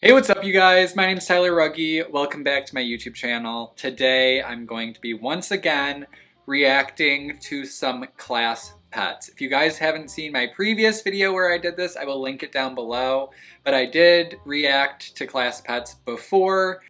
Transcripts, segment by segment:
Hey, what's up you guys? My name is Tyler Rugge. Welcome back to my YouTube channel. Today I'm going to be once again reacting to some class pets. If you guys haven't seen my previous video where I did this, I will link it down below. But I did react to class pets before.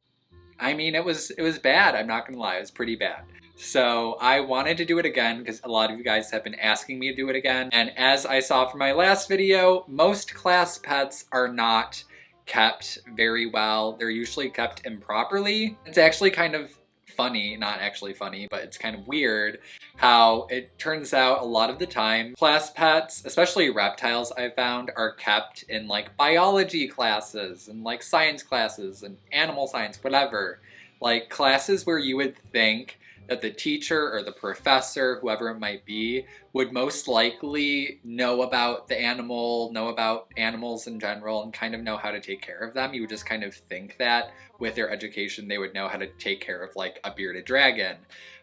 I mean, it was bad. I'm not gonna lie, it was pretty bad. So I wanted to do it again because a lot of you guys have been asking me to do it again. And as I saw from my last video, most class pets are not kept very well. They're usually kept improperly. It's actually kind of funny, not actually funny, but it's kind of weird how it turns out a lot of the time class pets, especially reptiles I've found, are kept in like biology classes and like science classes and animal science, whatever. Like classes where you would think that the teacher or the professor, whoever it might be, would most likely know about the animal, know about animals in general, and kind of know how to take care of them. You would just kind of think that with their education they would know how to take care of like a bearded dragon.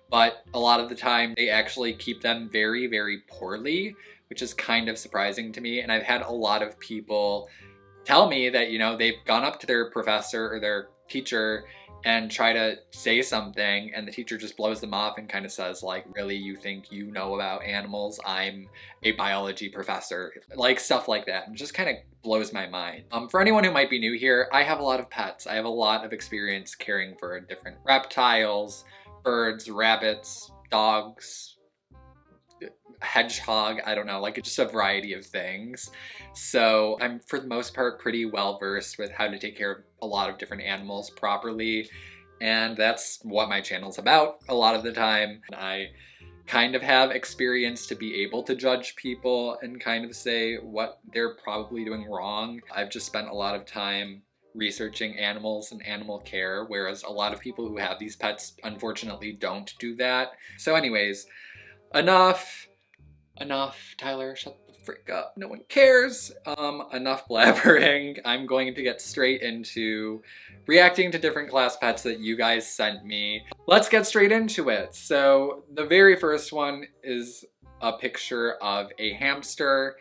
But a lot of the time they actually keep them very, very poorly, which is kind of surprising to me. And I've had a lot of people tell me that, you know, they've gone up to their professor or their teacher and try to say something and the teacher just blows them off and kind of says like, really, you think you know about animals? I'm a biology professor. Like stuff like that, and just kind of blows my mind. For anyone who might be new here, I have a lot of pets. I have a lot of experience caring for different reptiles, birds, rabbits, dogs, hedgehog, I don't know, like just a variety of things. So I'm for the most part pretty well versed with how to take care of a lot of different animals properly, and that's what my channel's about a lot of the time. I kind of have experience to be able to judge people and kind of say what they're probably doing wrong. I've just spent a lot of time researching animals and animal care, whereas a lot of people who have these pets unfortunately don't do that. So anyways, enough, Tyler, shut the frick up, no one cares. Enough blabbering. I'm going to get straight into reacting to different class pets that you guys sent me. Let's get straight into it. So the very first one is a picture of a hamster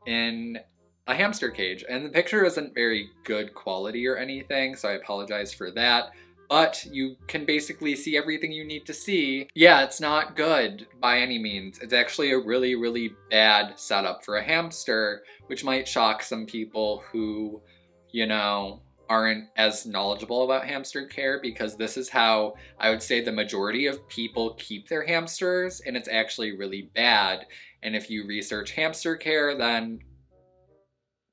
in a hamster cage, and the picture isn't very good quality or anything, so I apologize for that. But you can basically see everything you need to see. Yeah, it's not good by any means. It's actually a really, really bad setup for a hamster, which might shock some people who, you know, aren't as knowledgeable about hamster care, because this is how I would say the majority of people keep their hamsters, and it's actually really bad. And if you research hamster care, then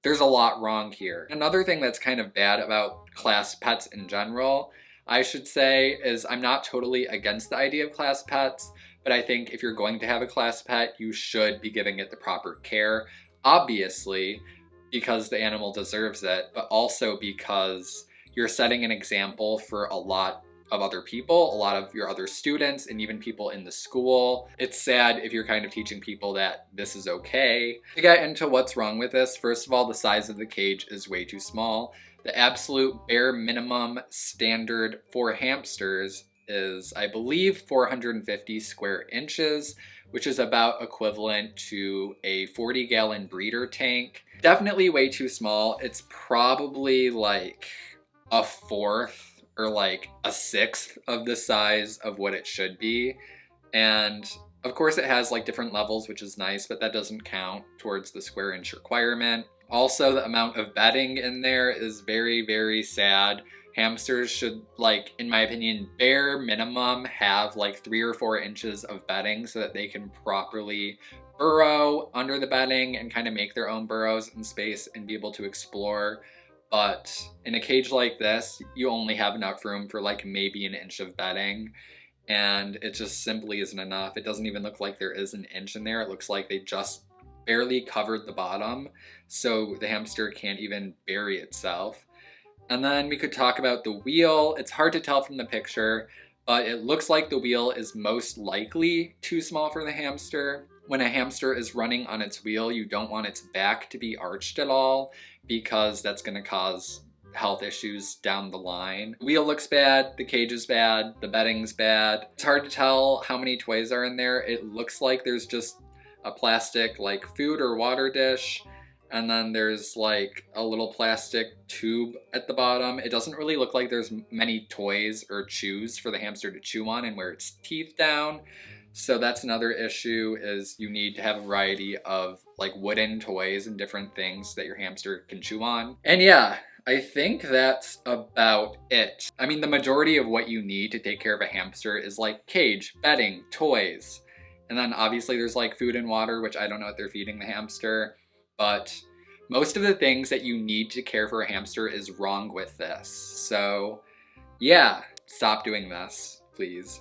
there's a lot wrong here. Another thing that's kind of bad about class pets in general, I should say, is I'm not totally against the idea of class pets, but I think if you're going to have a class pet, you should be giving it the proper care. Obviously, because the animal deserves it, but also because you're setting an example for a lot of other people, a lot of your other students, and even people in the school. It's sad if you're kind of teaching people that this is okay. To get into what's wrong with this, first of all, the size of the cage is way too small. The absolute bare minimum standard for hamsters is, I believe, 450 square inches, which is about equivalent to a 40-gallon breeder tank. Definitely way too small. It's probably like a fourth or like a sixth of the size of what it should be. And of course it has like different levels, which is nice, but that doesn't count towards the square inch requirement. Also, the amount of bedding in there is very, very sad. Hamsters should, like, in my opinion, bare minimum have like 3 or 4 inches of bedding so that they can properly burrow under the bedding and kind of make their own burrows in space and be able to explore. But in a cage like this, you only have enough room for like maybe an inch of bedding, and it just simply isn't enough. It doesn't even look like there is an inch in there. It looks like they just barely covered the bottom, so the hamster can't even bury itself. And then we could talk about the wheel. It's hard to tell from the picture, but it looks like the wheel is most likely too small for the hamster. When a hamster is running on its wheel, you don't want its back to be arched at all, because that's going to cause health issues down the line. The wheel looks bad, the cage is bad, the bedding's bad. It's hard to tell how many toys are in there. It looks like there's just a plastic like food or water dish, And then there's like a little plastic tube at the bottom. It doesn't really look like there's many toys or chews for the hamster to chew on and wear its teeth down. So that's another issue, is you need to have a variety of like wooden toys and different things that your hamster can chew on. And yeah, I think that's about it. I mean, the majority of what you need to take care of a hamster is like cage, bedding, toys. And then obviously there's like food and water, which I don't know what they're feeding the hamster. But most of the things that you need to care for a hamster is wrong with this. So yeah, stop doing this, please.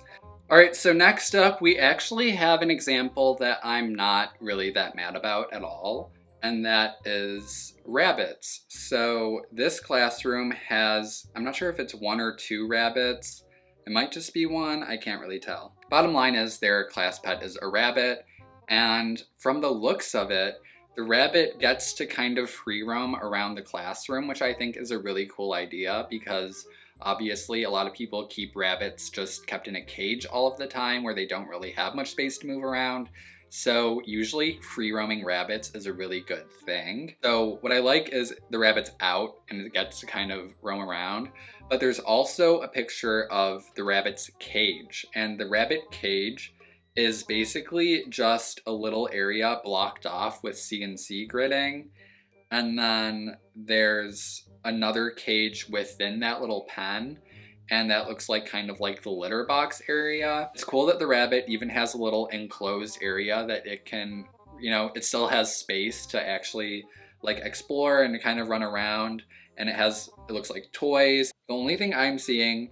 All right, so next up, we actually have an example that I'm not really that mad about at all, and that is rabbits. So this classroom has, I'm not sure if it's 1 or 2 rabbits. It might just be 1, I can't really tell. Bottom line is their class pet is a rabbit, and from the looks of it, the rabbit gets to kind of free roam around the classroom, which I think is a really cool idea, because obviously a lot of people keep rabbits just kept in a cage all of the time where they don't really have much space to move around. So usually free roaming rabbits is a really good thing. So what I like is the rabbit's out and it gets to kind of roam around, but there's also a picture of the rabbit's cage, and the rabbit cage is basically just a little area blocked off with CNC gridding. And then there's another cage within that little pen, and that looks like kind of like the litter box area. It's cool that the rabbit even has a little enclosed area that it can, you know, it still has space to actually like explore and kind of run around. And it looks like toys. The only thing I'm seeing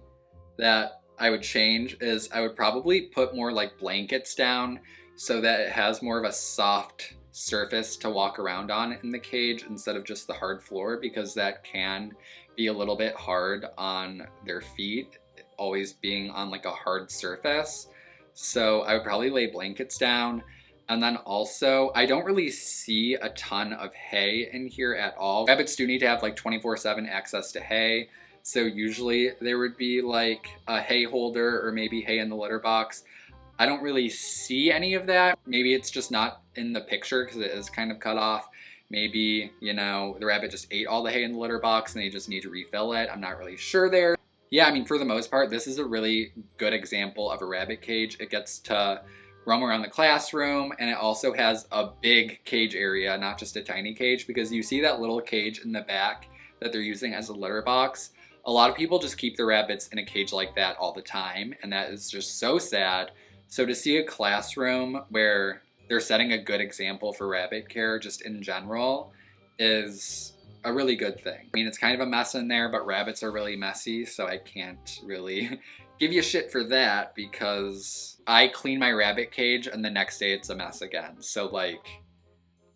that I would change is I would probably put more like blankets down so that it has more of a soft surface to walk around on in the cage instead of just the hard floor, because that can be a little bit hard on their feet, always being on like a hard surface. So I would probably lay blankets down. And then also, I don't really see a ton of hay in here at all. Rabbits do need to have like 24/7 access to hay. So usually there would be like a hay holder or maybe hay in the litter box. I don't really see any of that. Maybe it's just not in the picture because it is kind of cut off. Maybe, you know, the rabbit just ate all the hay in the litter box and they just need to refill it. I'm not really sure there. Yeah, I mean, for the most part, this is a really good example of a rabbit cage. It gets to roam around the classroom, and it also has a big cage area, not just a tiny cage, because you see that little cage in the back that they're using as a litter box. A lot of people just keep the rabbits in a cage like that all the time, and that is just so sad. So to see a classroom where they're setting a good example for rabbit care just in general is a really good thing. I mean, it's kind of a mess in there, but rabbits are really messy, so I can't really give you shit for that, because I clean my rabbit cage and the next day it's a mess again. So like,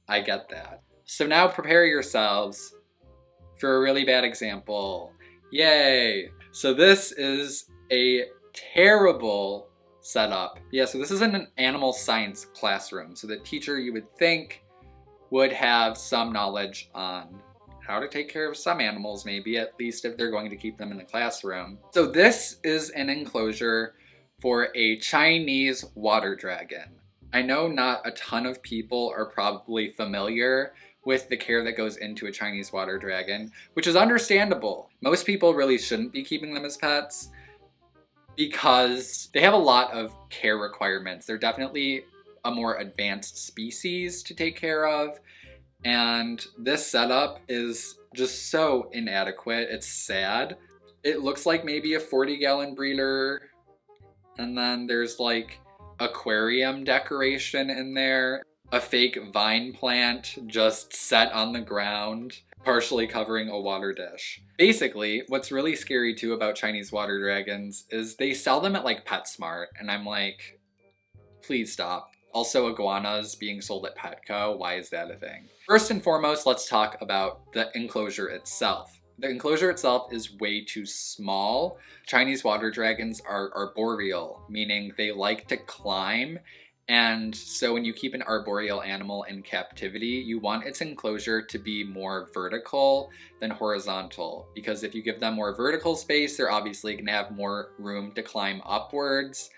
I get that. So now prepare yourselves for a really bad example. Yay! So this is a terrible setup. Yeah, so this is an animal science classroom. So the teacher, you would think, would have some knowledge on how to take care of some animals, maybe, at least if they're going to keep them in the classroom. So this is an enclosure for a Chinese water dragon. I know not a ton of people are probably familiar with the care that goes into a Chinese water dragon, which is understandable. Most people really shouldn't be keeping them as pets because they have a lot of care requirements. They're definitely a more advanced species to take care of, and this setup is just so inadequate. It's sad. It looks like maybe a 40-gallon breeder, and then there's like aquarium decoration in there. A fake vine plant just set on the ground, partially covering a water dish. Basically, what's really scary too about Chinese water dragons is they sell them at like PetSmart, and I'm like, please stop. Also, iguanas being sold at Petco, why is that a thing? First and foremost, let's talk about the enclosure itself. The enclosure itself is way too small. Chinese water dragons are arboreal, meaning they like to climb. And so when you keep an arboreal animal in captivity, you want its enclosure to be more vertical than horizontal, because if you give them more vertical space, they're obviously going to have more room to climb upwards.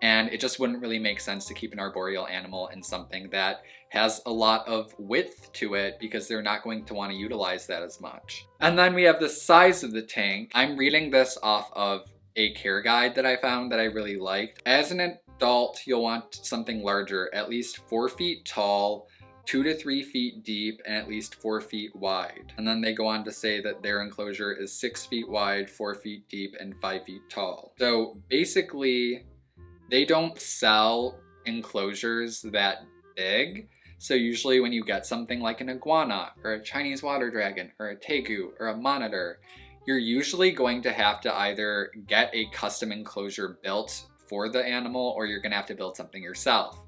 And it just wouldn't really make sense to keep an arboreal animal in something that has a lot of width to it because they're not going to want to utilize that as much. And then we have the size of the tank. I'm reading this off of a care guide that I found that I really liked. As an adult, you'll want something larger, at least 4 feet tall, 2 to 3 feet deep, and at least 4 feet wide. And then they go on to say that their enclosure is 6 feet wide, 4 feet deep, and 5 feet tall. So basically, they don't sell enclosures that big. So usually when you get something like an iguana or a Chinese water dragon or a tegu or a monitor, you're usually going to have to either get a custom enclosure built for the animal or you're gonna have to build something yourself.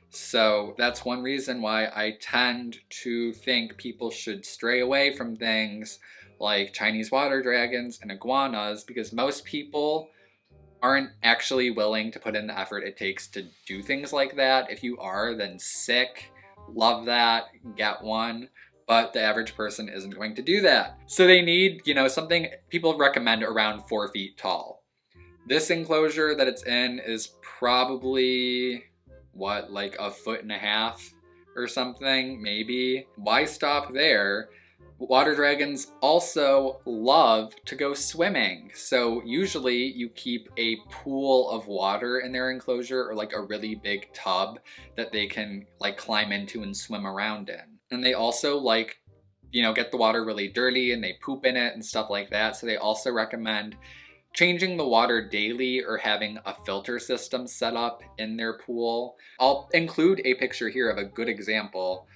So that's one reason why I tend to think people should stray away from things like Chinese water dragons and iguanas, because most people aren't actually willing to put in the effort it takes to do things like that. If you are, then sick, love that, get one. But the average person isn't going to do that. So they need, something people recommend around 4 feet tall. This enclosure that it's in is probably, like 1.5 feet or something, maybe. Why stop there? Water dragons also love to go swimming. So usually you keep a pool of water in their enclosure or like a really big tub that they can like climb into and swim around in. And they also get the water really dirty and they poop in it and stuff like that. So they also recommend changing the water daily or having a filter system set up in their pool. I'll include a picture here of a good example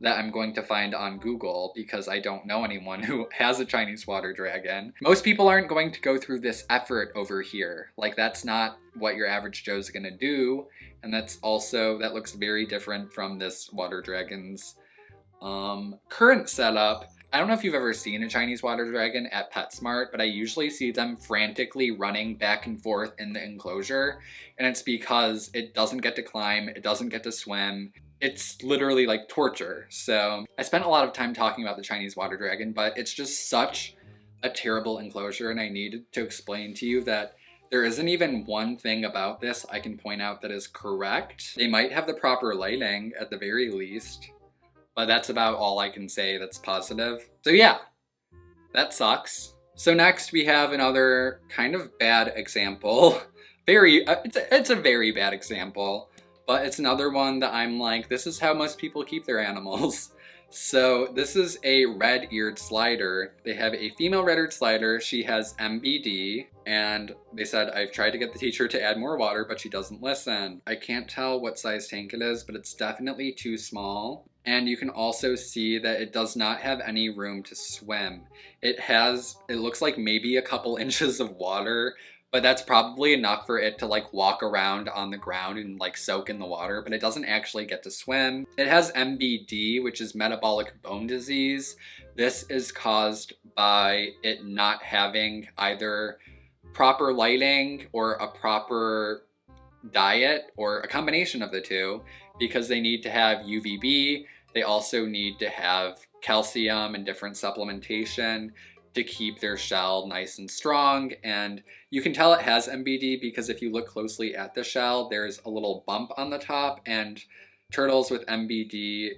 that I'm going to find on Google because I don't know anyone who has a Chinese water dragon. Most people aren't going to go through this effort over here. Like, that's not what your average Joe's gonna do. And that looks very different from this water dragon's current setup. I don't know if you've ever seen a Chinese water dragon at PetSmart, but I usually see them frantically running back and forth in the enclosure. And it's because it doesn't get to climb, it doesn't get to swim. It's literally like torture. So I spent a lot of time talking about the Chinese water dragon, but it's just such a terrible enclosure. And I needed to explain to you that there isn't even one thing about this I can point out that is correct. They might have the proper lighting at the very least, but that's about all I can say that's positive. So yeah, that sucks. So next we have another kind of bad example. It's a very bad example, but it's another one that I'm like, this is how most people keep their animals. So this is a red-eared slider. They have a female red-eared slider. She has MBD, and they said, I've tried to get the teacher to add more water, but she doesn't listen. I can't tell what size tank it is, but it's definitely too small. And you can also see that it does not have any room to swim. It looks like maybe a couple inches of water, but that's probably enough for it to like walk around on the ground and like soak in the water, but it doesn't actually get to swim. It has MBD, which is metabolic bone disease. This is caused by it not having either proper lighting or a proper diet or a combination of the two, because they need to have UVB. They also need to have calcium and different supplementation to keep their shell nice and strong. And you can tell it has MBD because if you look closely at the shell, there's a little bump on the top, and turtles with MBD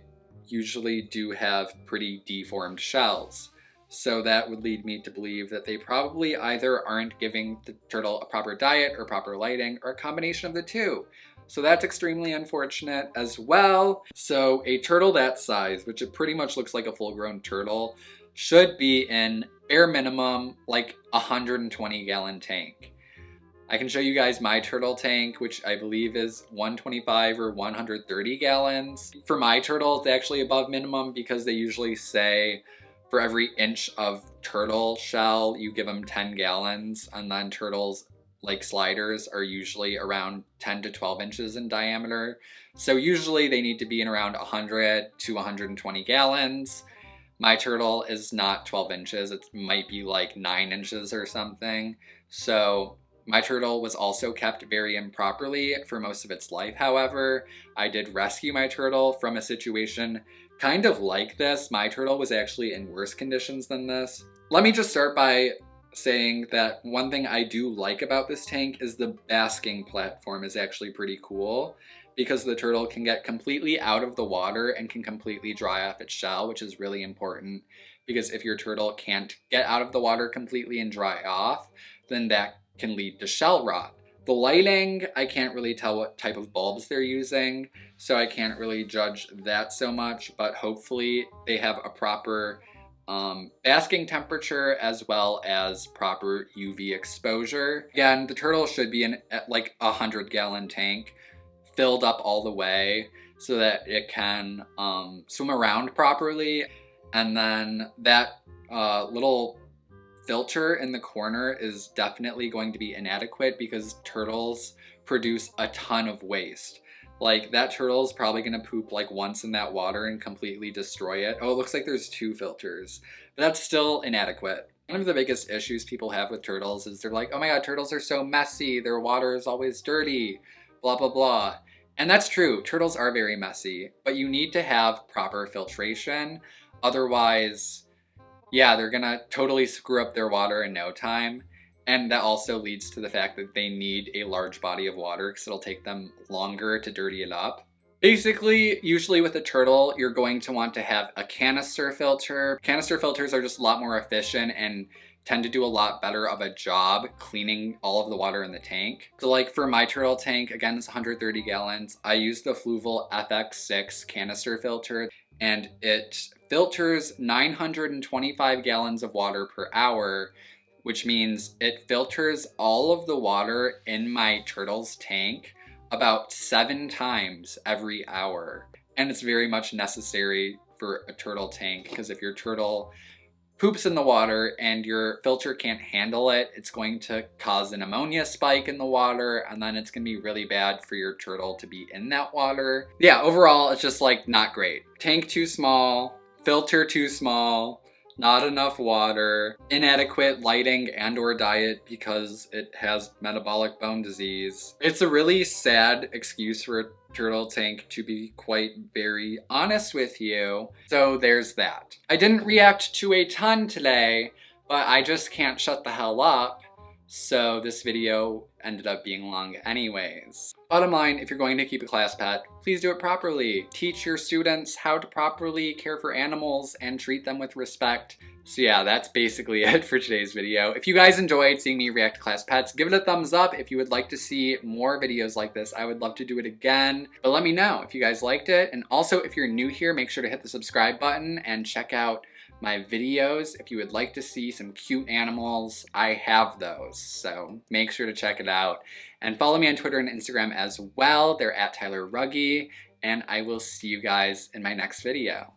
usually do have pretty deformed shells. So that would lead me to believe that they probably either aren't giving the turtle a proper diet or proper lighting, or a combination of the two. So that's extremely unfortunate as well. So a turtle that size, which it pretty much looks like a full-grown turtle, should be in bare minimum like 120 gallon tank. I can show you guys my turtle tank, which I believe is 125 or 130 gallons. For my turtle, it's actually above minimum because they usually say for every inch of turtle shell, you give them 10 gallons, and then turtles like sliders are usually around 10 to 12 inches in diameter. So usually they need to be in around 100 to 120 gallons. My turtle is not 12 inches. It might be like 9 inches or something. So my turtle was also kept very improperly for most of its life. However, I did rescue my turtle from a situation kind of like this. My turtle was actually in worse conditions than this. Let me just start by saying that one thing I do like about this tank is the basking platform is actually pretty cool, because the turtle can get completely out of the water and can completely dry off its shell, which is really important, because if your turtle can't get out of the water completely and dry off, then that can lead to shell rot. The lighting, I can't really tell what type of bulbs they're using, so I can't really judge that so much, but hopefully they have a proper basking temperature as well as proper UV exposure. Again, the turtle should be in like a 100-gallon tank, filled up all the way so that it can swim around properly. And then that little filter in the corner is definitely going to be inadequate because turtles produce a ton of waste. Like, that turtle is probably gonna poop like once in that water and completely destroy it. Oh, it looks like there's 2 filters, but that's still inadequate. One of the biggest issues people have with turtles is they're like, oh my god, turtles are so messy, their water is always dirty, blah, blah, blah. And that's true, turtles are very messy, but you need to have proper filtration. Otherwise, yeah, they're gonna totally screw up their water in no time. And that also leads to the fact that they need a large body of water because it'll take them longer to dirty it up. Basically, usually with a turtle, you're going to want to have a canister filter. Canister filters are just a lot more efficient and tend to do a lot better of a job cleaning all of the water in the tank. So like for my turtle tank, again, it's 130 gallons. I use the Fluval FX6 canister filter, and it filters 925 gallons of water per hour, which means it filters all of the water in my turtle's tank about 7 times every hour. And it's very much necessary for a turtle tank, because if your turtle poops in the water and your filter can't handle it, it's going to cause an ammonia spike in the water, and then it's gonna be really bad for your turtle to be in that water. Yeah, overall, it's just like not great. Tank too small, filter too small, not enough water, inadequate lighting and or diet because it has metabolic bone disease. It's a really sad excuse for a turtle tank, to be quite very honest with you. So there's that. I didn't react to a ton today, but I just can't shut the hell up. So this video ended up being long anyways. Bottom line, if you're going to keep a class pet, please do it properly. Teach your students how to properly care for animals and treat them with respect. So yeah, that's basically it for today's video. If you guys enjoyed seeing me react to class pets, give it a thumbs up. If you would like to see more videos like this, I would love to do it again. But let me know if you guys liked it. And also, if you're new here, make sure to hit the subscribe button and check out my videos. If you would like to see some cute animals, I have those. So make sure to check it out. And follow me on Twitter and Instagram as well. They're at Tyler Rugge. And I will see you guys in my next video.